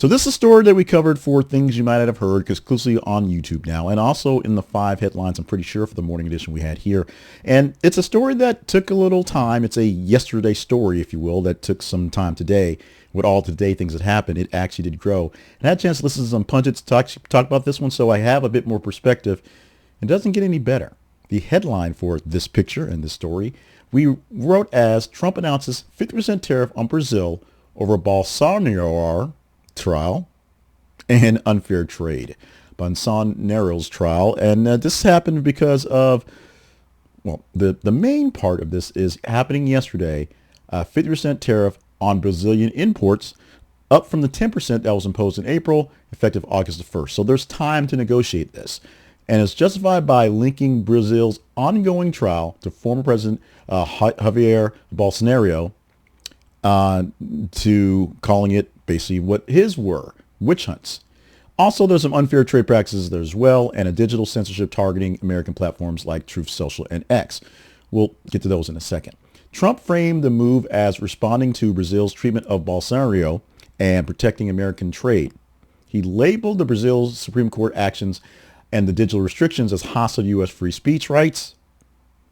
So this is a story that we covered for things you might have heard exclusively on YouTube now, and also in the 5 headlines, I'm pretty sure, for the morning edition we had here. And it's a story that took a little time. It's a yesterday story, if you will, that took some time today. With all today things that happened, it actually did grow. And I had a chance to listen to some pundits talk about this one, so I have a bit more perspective. It doesn't get any better. The headline for this picture and this story, we wrote as Trump announces 50% tariff on Brazil over Bolsonaro trial and unfair trade. Bolsonaro's trial. And this happened because of, well, the main part of this is happening yesterday, 50% tariff on Brazilian imports, up from the 10% that was imposed in April, effective August the 1st. So there's time to negotiate this. And it's justified by linking Brazil's ongoing trial to former President Javier Bolsonaro, to calling it basically what his were, witch hunts. Also, there's some unfair trade practices there as well, and a digital censorship targeting American platforms like Truth Social and X. We'll get to those in a second. Trump framed the move as responding to Brazil's treatment of Bolsonaro and protecting American trade. He labeled the Brazil's Supreme Court actions and the digital restrictions as hostile to U.S. free speech rights,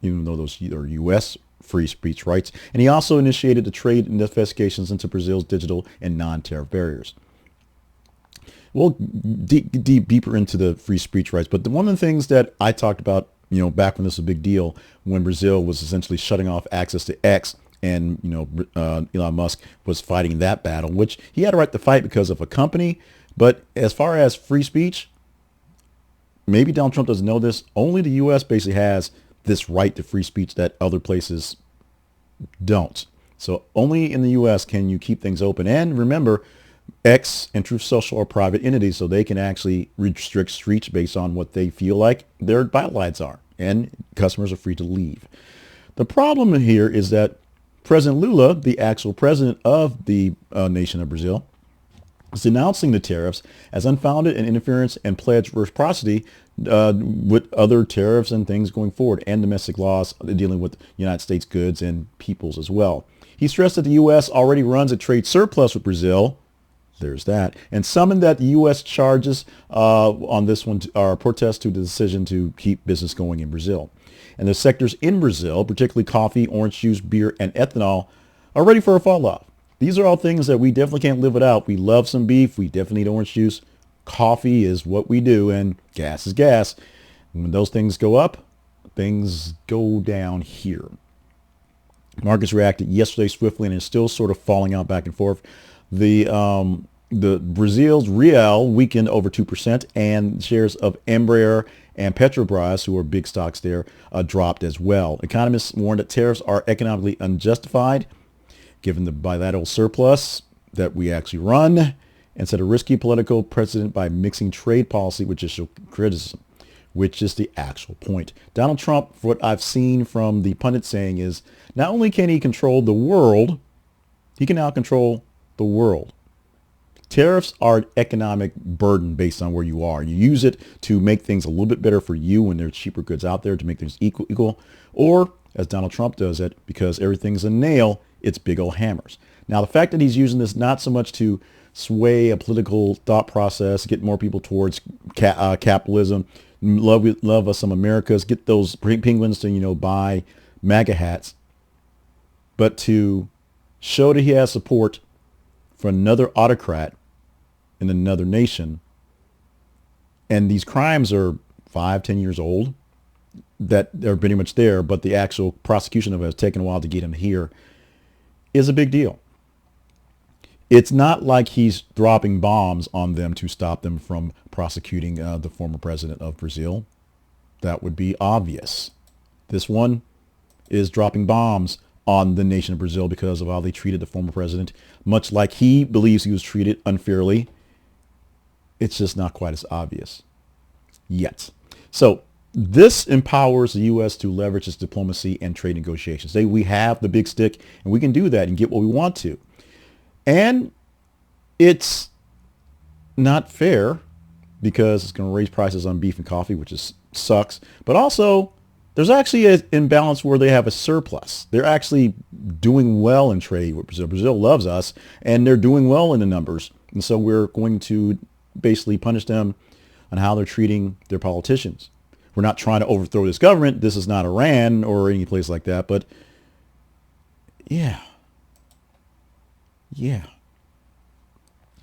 even though those are U.S. free speech rights. And he also initiated the trade investigations into Brazil's digital and non-tariff barriers. We'll deeper into the free speech rights, but one of the things that I talked about, back when this was a big deal, when Brazil was essentially shutting off access to X, and Elon Musk was fighting that battle, which he had a right to fight because of a company. But as far as free speech, maybe Donald Trump doesn't know this. Only the U.S. basically has this right to free speech that other places don't. So only in the U.S. can you keep things open. And remember, X and Truth Social are private entities, so they can actually restrict speech based on what they feel like their bylaws are. And customers are free to leave. The problem here is that President Lula, the actual president of the nation of Brazil, is denouncing the tariffs as unfounded and interference and pledged reciprocity with other tariffs and things going forward, and domestic laws dealing with United States goods and peoples as well. He stressed that the U.S. already runs a trade surplus with Brazil. There's that. And summoned that the U.S. charges on this one are protest to the decision to keep business going in Brazil. And the sectors in Brazil, particularly coffee, orange juice, beer, and ethanol, are ready for a fall off. These are all things that we definitely can't live without. We love some beef. We definitely need orange juice. Coffee is what we do, and gas is gas. When those things go up, things go down here. Markets reacted yesterday swiftly and is still sort of falling out back and forth. The Brazil's real weakened over 2%, and shares of Embraer and Petrobras, who are big stocks there, dropped as well. Economists warned that tariffs are economically unjustified, given the bilateral surplus that we actually run, and set a risky political precedent by mixing trade policy with judicial criticism, which is the actual point. Donald Trump, what I've seen from the pundit saying is, not only can he control the world, he can now control the world. Tariffs are an economic burden based on where you are. You use it to make things a little bit better for you when there's cheaper goods out there to make things equal. Or, as Donald Trump does it, because everything's a nail, it's big old hammers. Now, the fact that he's using this not so much to sway a political thought process, get more people towards capitalism, love us some Americas, get those penguins to, buy MAGA hats, but to show that he has support for another autocrat in another nation. And these crimes are 5-10 years old, that they're pretty much there, but the actual prosecution of it has taken a while to get him here, is a big deal. It's not like he's dropping bombs on them to stop them from prosecuting the former president of Brazil. That would be obvious. This one is dropping bombs on the nation of Brazil because of how they treated the former president, much like he believes he was treated unfairly. It's just not quite as obvious yet. So this empowers the U.S. to leverage its diplomacy and trade negotiations. We have the big stick, and we can do that and get what we want to. And it's not fair because it's going to raise prices on beef and coffee, which sucks. But also, there's actually an imbalance where they have a surplus. They're actually doing well in trade with Brazil. Brazil loves us, and they're doing well in the numbers. And so we're going to basically punish them on how they're treating their politicians. We're not trying to overthrow this government. This is not Iran or any place like that. But yeah.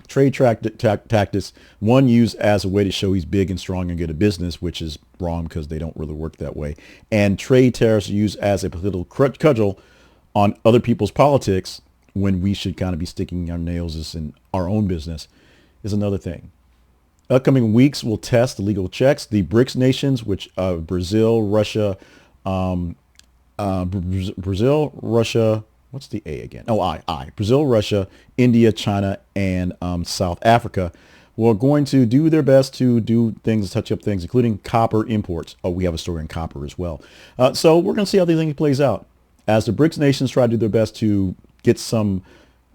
Trade tactics, one used as a way to show he's big and strong and good at business, which is wrong because they don't really work that way. And trade tariffs used as a political cudgel on other people's politics when we should kind of be sticking our nails in our own business is another thing. Upcoming weeks will test the legal checks. The BRICS nations, which Brazil, Russia, what's the A again? Oh, I. Brazil, Russia, India, China, and South Africa were going to do their best to do things, touch up things, including copper imports. Oh, we have a story on copper as well. So we're going to see how the thing plays out. As the BRICS nations try to do their best to get some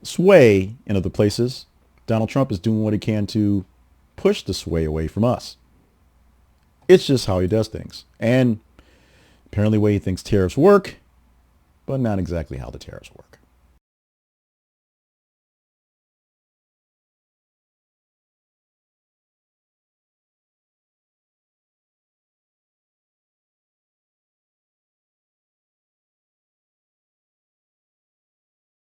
sway in other places, Donald Trump is doing what he can to push the sway away from us. It's just how he does things. And apparently the way he thinks tariffs work, but not exactly how the tariffs work.